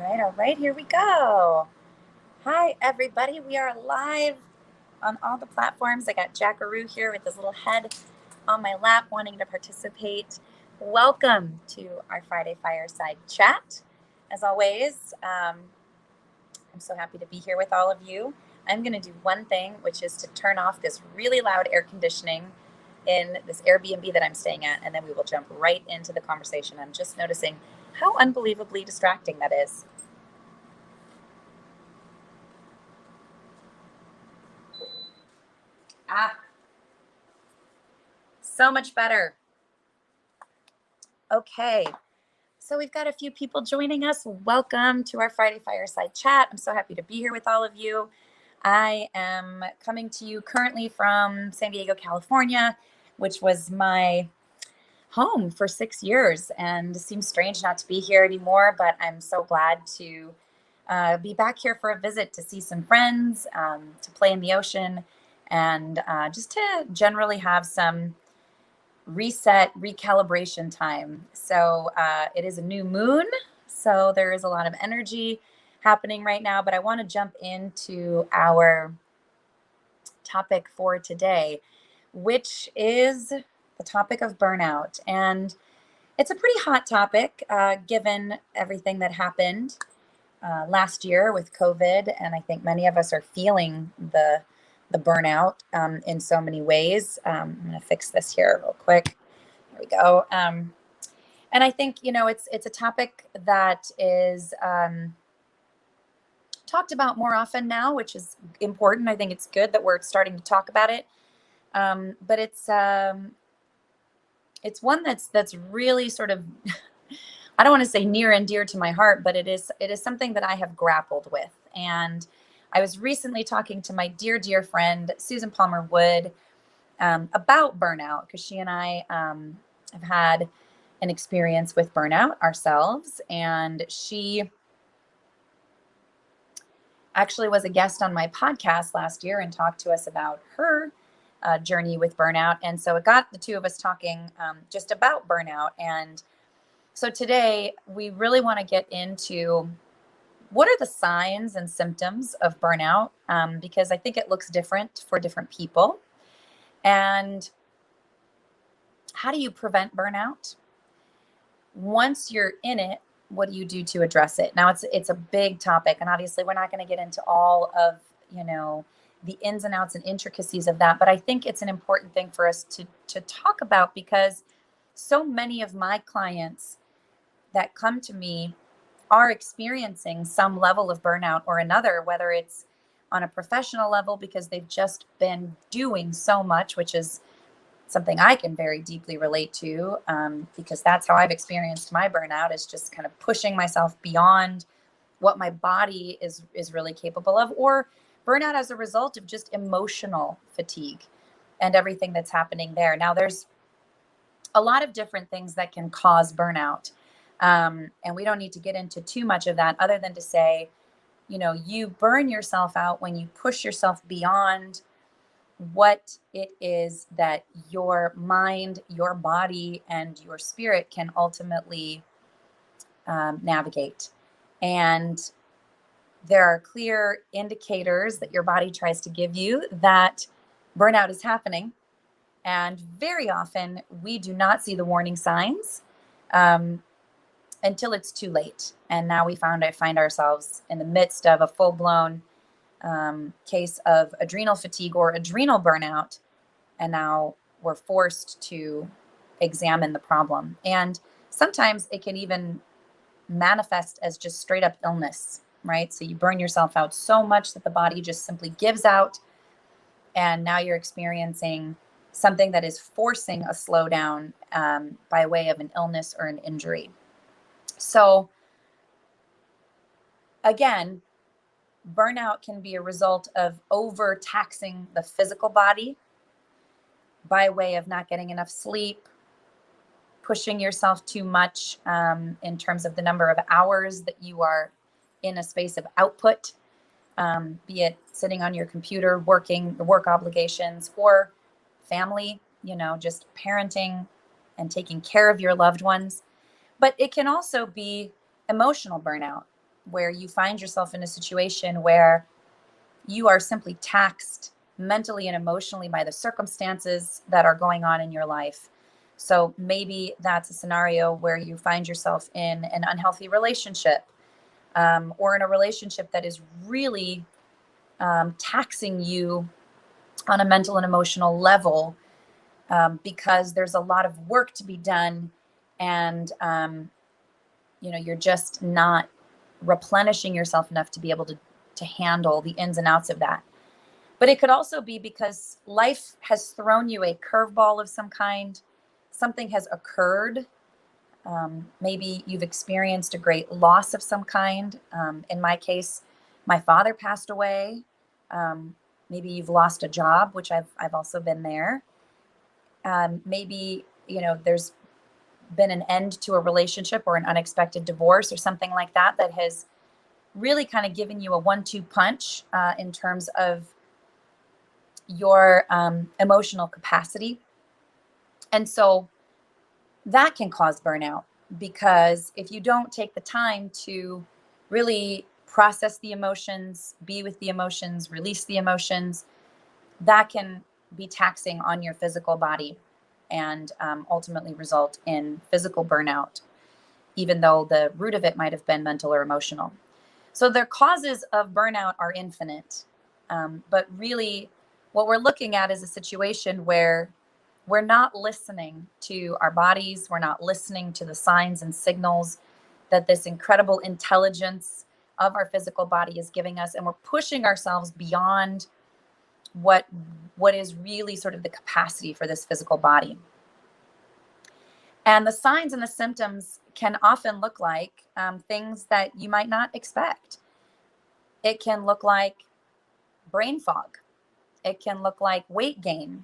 All right, here we go. Hi, everybody. We are live on all the platforms. I got Jackaroo here with his little head on my lap wanting to participate. Welcome to our Friday Fireside Chat. As always, I'm so happy to be here with all of you. I'm going to do one thing, which is to turn off this really loud air conditioning in this Airbnb that I'm staying at, and then we will jump right into the conversation. I'm just noticing how unbelievably distracting that is. Ah, so much better. Okay. So we've got a few people joining us. Welcome to our Friday Fireside Chat. I'm so happy to be here with all of you. I am coming to you currently from San Diego, California, which was my home for 6 years. And it seems strange not to be here anymore, but I'm so glad to be back here for a visit to see some friends, to play in the ocean, and just to generally have some reset, recalibration time. So it is a new moon. So there is a lot of energy happening right now, but I want to jump into our topic for today, which is the topic of burnout. And it's a pretty hot topic given everything that happened last year with COVID. And I think many of us are feeling the burnout in so many ways. I'm going to fix this here real quick. There we go. And I think, it's a topic that is talked about more often now, which is important. I think it's good that we're starting to talk about it. But it's one that's really sort of I don't want to say near and dear to my heart, but it is something that I have grappled with. And I was recently talking to my dear friend Susan Palmer Wood about burnout, because she and I have had an experience with burnout ourselves, and she actually was a guest on my podcast last year and talked to us about her journey with burnout. And so it got the two of us talking just about burnout. And so today we really want to get into what are the signs and symptoms of burnout, because I think it looks different for different people. And how do you prevent burnout? Once you're in it, what do you do to address it? Now it's a big topic, and obviously we're not going to get into all of, the ins and outs and intricacies of that, but I think it's an important thing for us to talk about, because so many of my clients that come to me are experiencing some level of burnout or another, whether it's on a professional level because they've just been doing so much, which is something I can very deeply relate to, because that's how I've experienced my burnout, is just kind of pushing myself beyond what my body is really capable of, or burnout as a result of just emotional fatigue and everything that's happening there. Now, there's a lot of different things that can cause burnout. And we don't need to get into too much of that, other than to say, you burn yourself out when you push yourself beyond what it is that your mind, your body, and your spirit can ultimately navigate. And there are clear indicators that your body tries to give you that burnout is happening. And very often we do not see the warning signs until it's too late. And now we find ourselves in the midst of a full-blown case of adrenal fatigue or adrenal burnout. And now we're forced to examine the problem. And sometimes it can even manifest as just straight up illness, right? So you burn yourself out so much that the body just simply gives out. And now you're experiencing something that is forcing a slowdown by way of an illness or an injury. So again, burnout can be a result of overtaxing the physical body by way of not getting enough sleep, pushing yourself too much in terms of the number of hours that you are in a space of output, be it sitting on your computer, working, the work obligations, or family, just parenting and taking care of your loved ones. But it can also be emotional burnout. where you find yourself in a situation where you are simply taxed mentally and emotionally by the circumstances that are going on in your life. So maybe that's a scenario where you find yourself in an unhealthy relationship, or in a relationship that is really taxing you on a mental and emotional level, because there's a lot of work to be done, and you're just not replenishing yourself enough to be able to handle the ins and outs of that. But it could also be because life has thrown you a curveball of some kind. Something has occurred. Maybe you've experienced a great loss of some kind. In my case, my father passed away. Maybe you've lost a job, which I've also been there. Maybe, there's been an end to a relationship or an unexpected divorce or something like that that has really kind of given you a 1-2 punch in terms of your emotional capacity. And so that can cause burnout, because if you don't take the time to really process the emotions, be with the emotions, release the emotions, that can be taxing on your physical body, and ultimately result in physical burnout, even though the root of it might have been mental or emotional. So the causes of burnout are infinite. But really, what we're looking at is a situation where we're not listening to our bodies. We're not listening to the signs and signals that this incredible intelligence of our physical body is giving us. And we're pushing ourselves beyond what is really sort of the capacity for this physical body. And the signs and the symptoms can often look like things that you might not expect. It can look like brain fog. It can look like weight gain,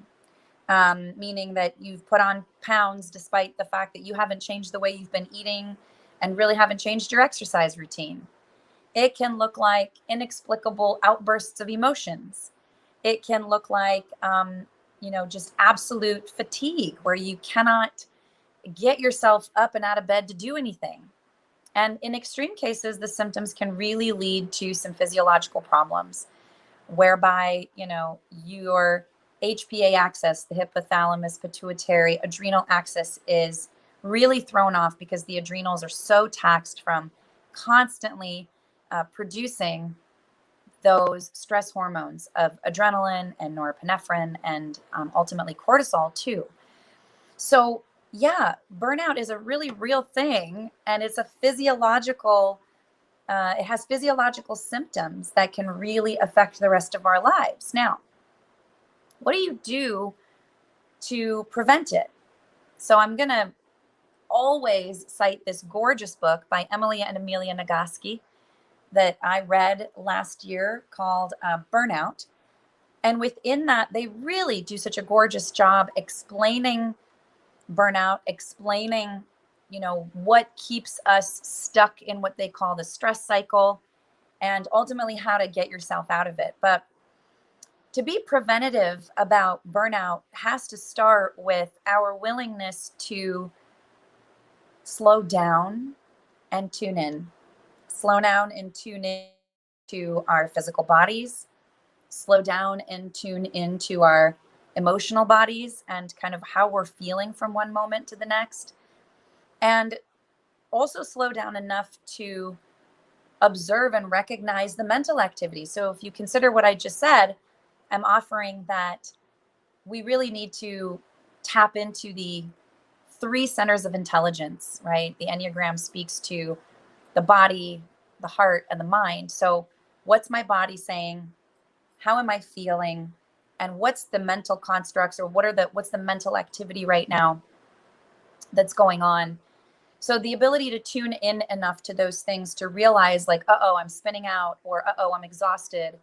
meaning that you've put on pounds despite the fact that you haven't changed the way you've been eating and really haven't changed your exercise routine. It can look like inexplicable outbursts of emotions. It can look like, just absolute fatigue where you cannot get yourself up and out of bed to do anything. And in extreme cases, the symptoms can really lead to some physiological problems, whereby, your HPA axis, the hypothalamus, pituitary, adrenal axis is really thrown off because the adrenals are so taxed from constantly producing those stress hormones of adrenaline and norepinephrine, and ultimately cortisol too. So yeah, burnout is a really real thing, and it's a physiological, it has physiological symptoms that can really affect the rest of our lives. Now, what do you do to prevent it? So I'm going to always cite this gorgeous book by Emily and Amelia Nagoski that I read last year called Burnout. And within that, they really do such a gorgeous job explaining burnout, explaining, what keeps us stuck in what they call the stress cycle, and ultimately how to get yourself out of it. But to be preventative about burnout has to start with our willingness to slow down and tune in. Slow down and tune in to our physical bodies, slow down and tune into our emotional bodies and kind of how we're feeling from one moment to the next. And also slow down enough to observe and recognize the mental activity. So if you consider what I just said, I'm offering that we really need to tap into the 3 centers of intelligence, right? The Enneagram speaks to the body, the heart, and the mind. So what's my body saying? How am I feeling? And what's the mental constructs, or what's the mental activity right now that's going on? So the ability to tune in enough to those things to realize like, uh-oh, I'm spinning out, or uh-oh, I'm exhausted.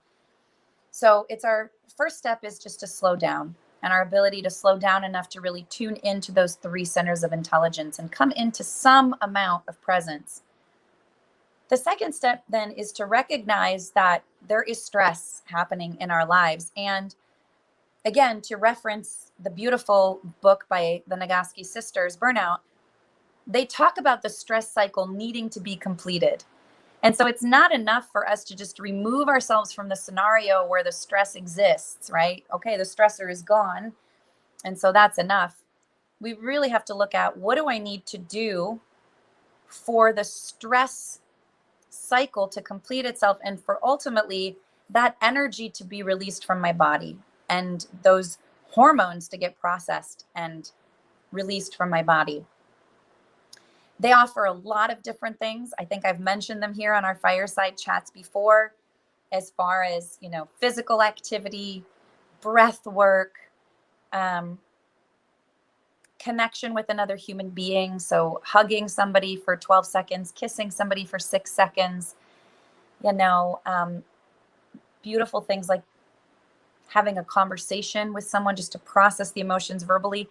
So it's our first step is just to slow down, and our ability to slow down enough to really tune into those 3 centers of intelligence and come into some amount of presence. The second step then is to recognize that there is stress happening in our lives. And again, to reference the beautiful book by the Nagoski sisters, Burnout, they talk about the stress cycle needing to be completed. And so it's not enough for us to just remove ourselves from the scenario where the stress exists, right? Okay, the stressor is gone. And so that's enough. We really have to look at, what do I need to do for the stress cycle to complete itself, and for ultimately that energy to be released from my body, and those hormones to get processed and released from my body. They offer a lot of different things. I think I've mentioned them here on our Fireside chats before, as far as, physical activity, breath work, connection with another human being. So hugging somebody for 12 seconds, kissing somebody for 6 seconds, beautiful things like having a conversation with someone just to process the emotions verbally.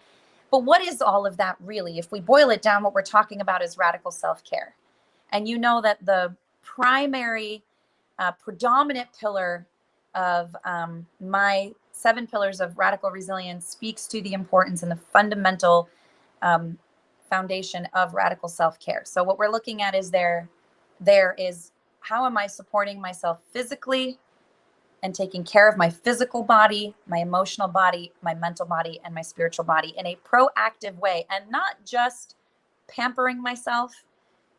But what is all of that really? If we boil it down, what we're talking about is radical self-care. And you know that the primary, predominant pillar of my 7 pillars of radical resilience speaks to the importance and the fundamental foundation of radical self-care. So what we're looking at is there is, how am I supporting myself physically and taking care of my physical body, my emotional body, my mental body, and my spiritual body in a proactive way, and not just pampering myself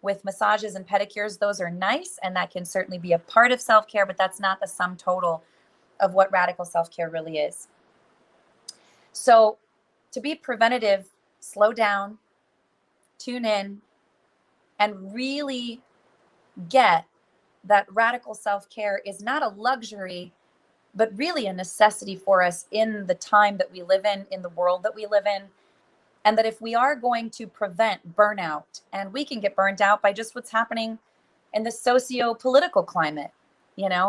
with massages and pedicures. Those are nice, and that can certainly be a part of self-care, but that's not the sum total of what radical self-care really is. So to be preventative, slow down, tune in, and really get that radical self-care is not a luxury, but really a necessity for us in the time that we live in the world that we live in. And that if we are going to prevent burnout, and we can get burnt out by just what's happening in the socio-political climate,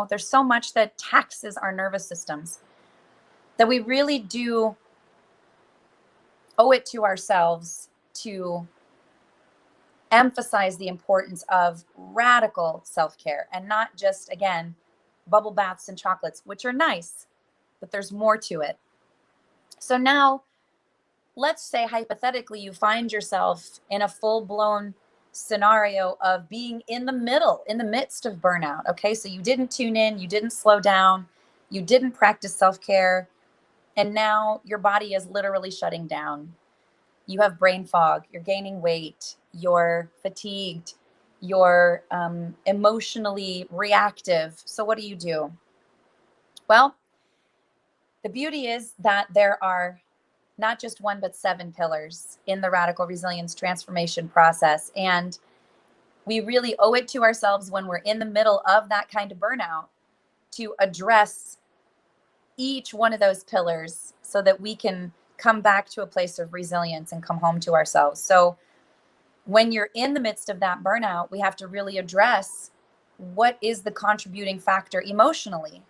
there's so much that taxes our nervous systems, that we really do owe it to ourselves to emphasize the importance of radical self-care, and not just, again, bubble baths and chocolates, which are nice, but there's more to it. So now, let's say hypothetically you find yourself in a full-blown scenario of being in the midst of burnout. Okay, so you didn't tune in, you didn't slow down, you didn't practice self-care, and now your body is literally shutting down. You have brain fog, you're gaining weight, you're fatigued, you're emotionally reactive. So what do? Well, the beauty is that there are not just 1, but 7 pillars in the radical resilience transformation process. And we really owe it to ourselves, when we're in the middle of that kind of burnout, to address each one of those pillars so that we can come back to a place of resilience and come home to ourselves. So when you're in the midst of that burnout, we have to really address, what is the contributing factor emotionally?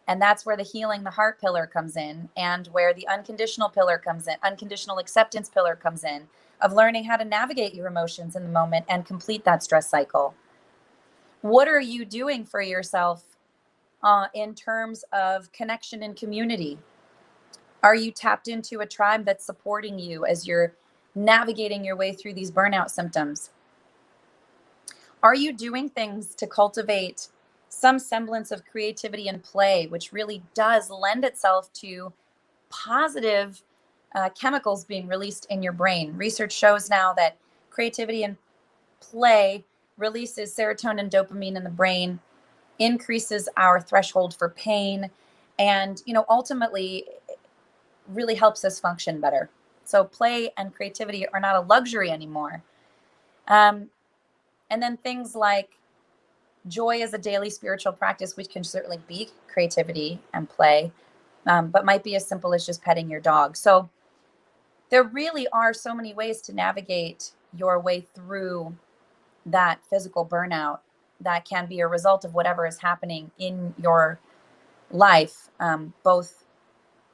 And that's where the healing the heart pillar comes in, and where the unconditional pillar comes in, unconditional acceptance pillar comes in, of learning how to navigate your emotions in the moment and complete that stress cycle. What are you doing for yourself in terms of connection and community? Are you tapped into a tribe that's supporting you as you're navigating your way through these burnout symptoms? Are you doing things to cultivate some semblance of creativity and play, which really does lend itself to positive chemicals being released in your brain? Research shows now that creativity and play releases serotonin, dopamine in the brain, increases our threshold for pain, and ultimately really helps us function better. So play and creativity are not a luxury anymore. And then things like joy is a daily spiritual practice, which can certainly be creativity and play, but might be as simple as just petting your dog. So there really are so many ways to navigate your way through that physical burnout that can be a result of whatever is happening in your life, both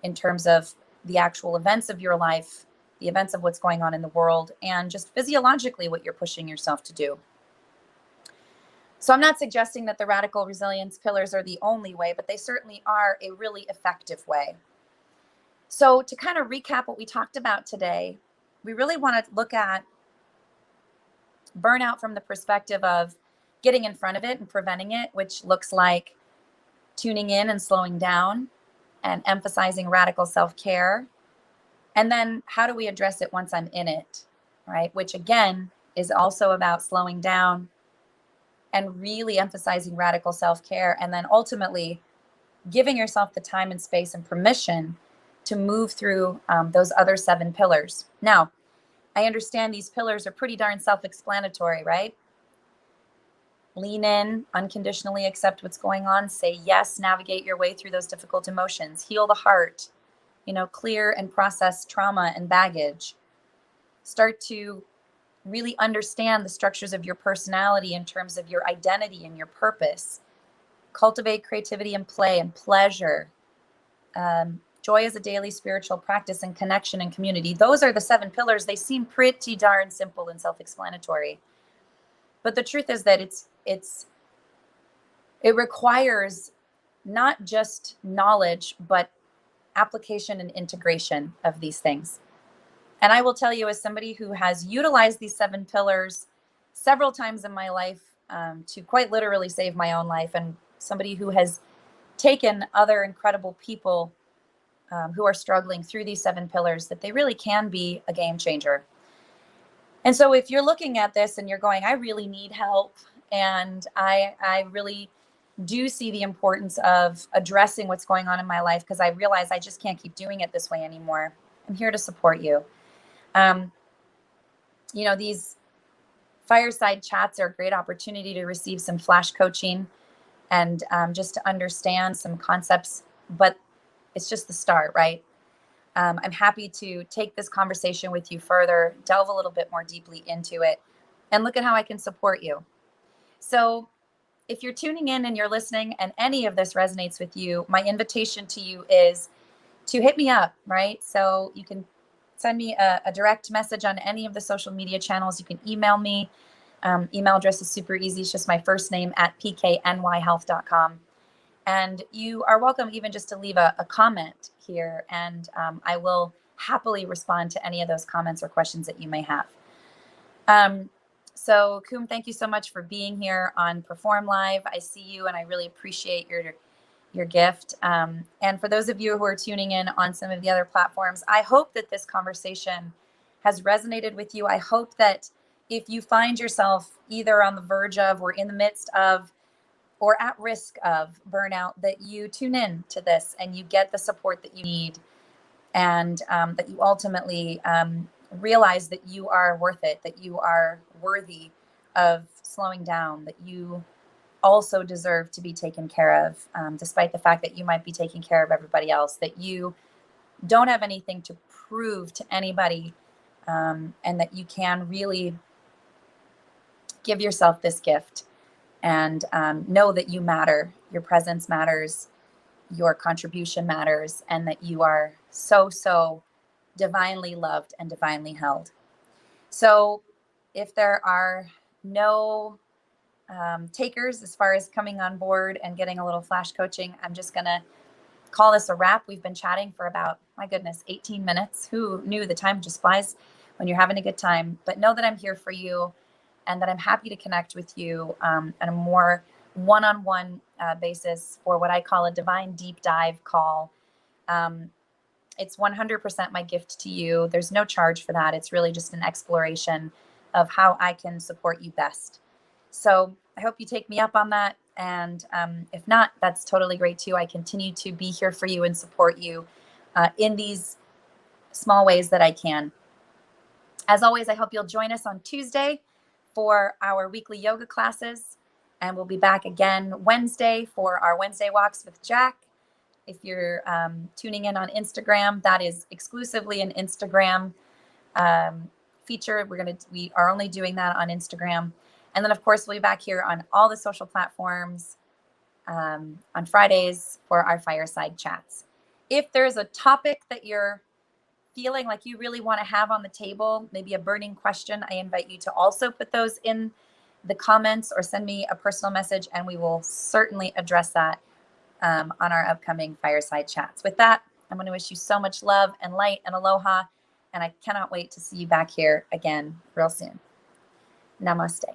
in terms of the actual events of your life, the events of what's going on in the world, and just physiologically what you're pushing yourself to do. So I'm not suggesting that the radical resilience pillars are the only way, but they certainly are a really effective way. So to kind of recap what we talked about today, we really want to look at burnout from the perspective of getting in front of it and preventing it, which looks like tuning in and slowing down and emphasizing radical self-care. And then how do we address it once I'm in it, right? Which again is also about slowing down and really emphasizing radical self-care, and then ultimately giving yourself the time and space and permission to move through those other 7 pillars. Now, I understand these pillars are pretty darn self-explanatory, right? Lean in, unconditionally accept what's going on, say yes, navigate your way through those difficult emotions, heal the heart, clear and process trauma and baggage. Start to really understand the structures of your personality in terms of your identity and your purpose. Cultivate creativity and play and pleasure. Joy is a daily spiritual practice and connection and community. Those are the 7 pillars. They seem pretty darn simple and self-explanatory. But the truth is that it requires not just knowledge, but application and integration of these things. And I will tell you, as somebody who has utilized these 7 pillars several times in my life to quite literally save my own life, and somebody who has taken other incredible people who are struggling through these 7 pillars, that they really can be a game changer. And so if you're looking at this and you're going, I really need help, and I really do see the importance of addressing what's going on in my life because I realize I just can't keep doing it this way anymore, I'm here to support you. These fireside chats are a great opportunity to receive some flash coaching and just to understand some concepts, but it's just the start, right? I'm happy to take this conversation with you further, delve a little bit more deeply into it, and look at how I can support you. So if you're tuning in and you're listening and any of this resonates with you, my invitation to you is to hit me up, right? So you can send me a direct message on any of the social media channels. You can email me. Email address is super easy. It's just my first name @pknyhealth.com. And you are welcome even just to leave a comment here, and I will happily respond to any of those comments or questions that you may have. So Koom, thank you so much for being here on Perform Live. I see you and I really appreciate your gift. And for those of you who are tuning in on some of the other platforms, I hope that this conversation has resonated with you. I hope that if you find yourself either on the verge of or in the midst of or at risk of burnout, that you tune in to this and you get the support that you need, and that you ultimately realize that you are worth it, that you are worthy of slowing down, that you also deserve to be taken care of, despite the fact that you might be taking care of everybody else, that you don't have anything to prove to anybody, and that you can really give yourself this gift and know that you matter, your presence matters, your contribution matters, and that you are so, so divinely loved and divinely held. So if there are no takers as far as coming on board and getting a little flash coaching, I'm just going to call this a wrap. We've been chatting for about, my goodness, 18 minutes. Who knew the time just flies when you're having a good time? But know that I'm here for you and that I'm happy to connect with you on a more one-on-one basis for what I call a divine deep dive call. It's 100% my gift to you. There's no charge for that. It's really just an exploration of how I can support you best. So I hope you take me up on that. And if not, that's totally great too. I continue to be here for you and support you in these small ways that I can. As always, I hope you'll join us on Tuesday for our weekly yoga classes. And we'll be back again Wednesday for our Wednesday walks with Jack. If you're tuning in on Instagram, that is exclusively an Instagram feature. We are only doing that on Instagram. And then, of course, we'll be back here on all the social platforms on Fridays for our fireside chats. If there's a topic that you're feeling like you really want to have on the table, maybe a burning question, I invite you to also put those in the comments or send me a personal message, and we will certainly address that on our upcoming fireside chats. With that, I'm going to wish you so much love and light and aloha, and I cannot wait to see you back here again real soon. Namaste.